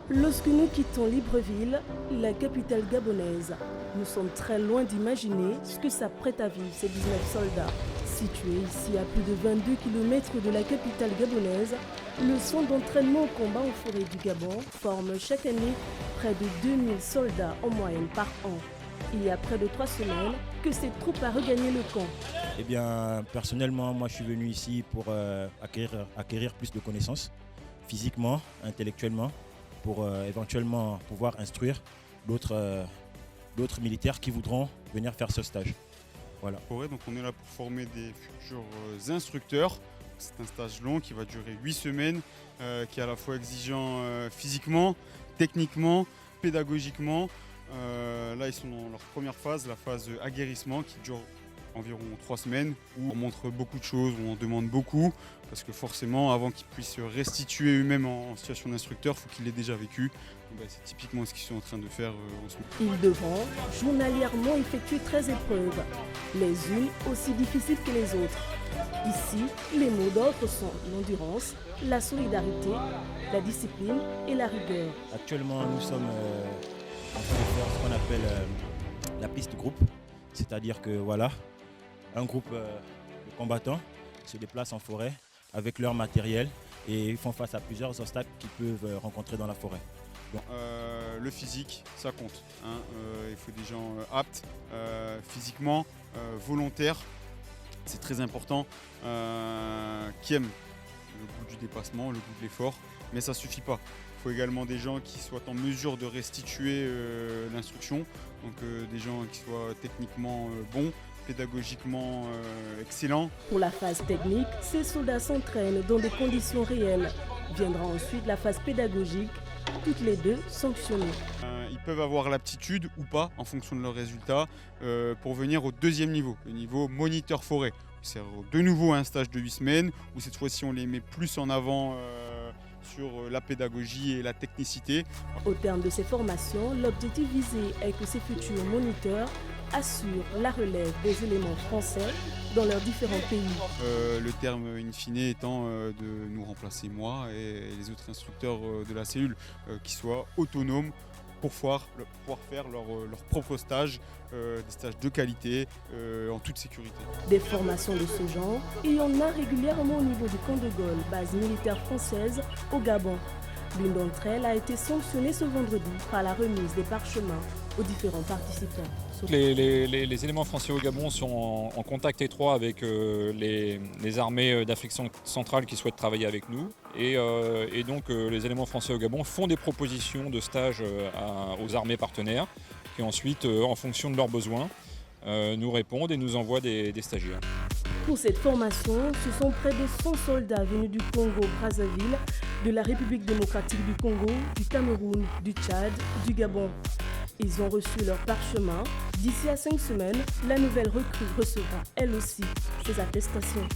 Lorsque nous quittons Libreville, la capitale gabonaise, nous sommes très loin d'imaginer ce que s'apprêtent à vivre ces 19 soldats. Situés ici à plus de 22 km de la capitale gabonaise, le centre d'entraînement au combat en forêt du Gabon forme chaque année près de 2000 soldats en moyenne par an. Il y a près de 3 semaines que cette troupe a regagné le camp. Eh bien, personnellement, moi je suis venu ici pour acquérir plus de connaissances, physiquement, intellectuellement, pour éventuellement pouvoir instruire d'autres militaires qui voudront venir faire ce stage. Voilà. Donc on est là pour former des futurs instructeurs. C'est un stage long qui va durer 8 semaines, qui est à la fois exigeant physiquement, techniquement, pédagogiquement. Là ils sont dans leur première phase, la phase aguerrissement qui dure environ 3 semaines, où on montre beaucoup de choses, où on demande beaucoup, parce que forcément avant qu'ils puissent restituer eux-mêmes en situation d'instructeur, il faut qu'ils l'aient déjà vécu. C'est typiquement ce qu'ils sont en train de faire en ce moment. Ils devront journalièrement effectuer 13 épreuves, les unes aussi difficiles que les autres. Ici, les mots d'ordre sont l'endurance, la solidarité, la discipline et la rigueur. Actuellement, nous sommes en train de faire ce qu'on appelle la piste groupe, c'est-à-dire que voilà, un groupe de combattants se déplace en forêt avec leur matériel et ils font face à plusieurs obstacles qu'ils peuvent rencontrer dans la forêt. Le physique, ça compte. Il faut des gens aptes, physiquement, volontaires. C'est très important, qui aiment le goût du dépassement, le goût de l'effort, mais ça ne suffit pas. Il faut également des gens qui soient en mesure de restituer l'instruction, donc des gens qui soient techniquement bons, pédagogiquement excellents. Pour la phase technique, ces soldats s'entraînent dans des conditions réelles. Viendra ensuite la phase pédagogique, toutes les deux sanctionnées. Ils peuvent avoir l'aptitude ou pas, en fonction de leurs résultats, pour venir au deuxième niveau, le niveau moniteur forêt. C'est de nouveau un stage de 8 semaines, où cette fois-ci on les met plus en avant sur la pédagogie et la technicité. Au terme de ces formations, l'objectif visé est que ces futurs moniteurs assurent la relève des éléments français dans leurs différents pays. Le terme in fine étant de nous remplacer moi et les autres instructeurs de la cellule, qui soient autonomes pour pouvoir faire leur propre stage, des stages de qualité, en toute sécurité. Des formations de ce genre, il y en a régulièrement au niveau du camp de Gaulle, base militaire française au Gabon. L'une d'entre elles a été sanctionnée ce vendredi par la remise des parchemins aux différents participants. Les éléments français au Gabon sont en contact étroit avec les armées d'Afrique centrale qui souhaitent travailler avec nous. Et donc les éléments français au Gabon font des propositions de stage aux armées partenaires qui ensuite, en fonction de leurs besoins, nous répondent et nous envoient des stagiaires. Pour cette formation, ce sont près de 100 soldats venus du Congo-Brazzaville, de la République démocratique du Congo, du Cameroun, du Tchad, du Gabon. Ils ont reçu leur parchemin. D'ici à 5 semaines, la nouvelle recrue recevra elle aussi ses attestations.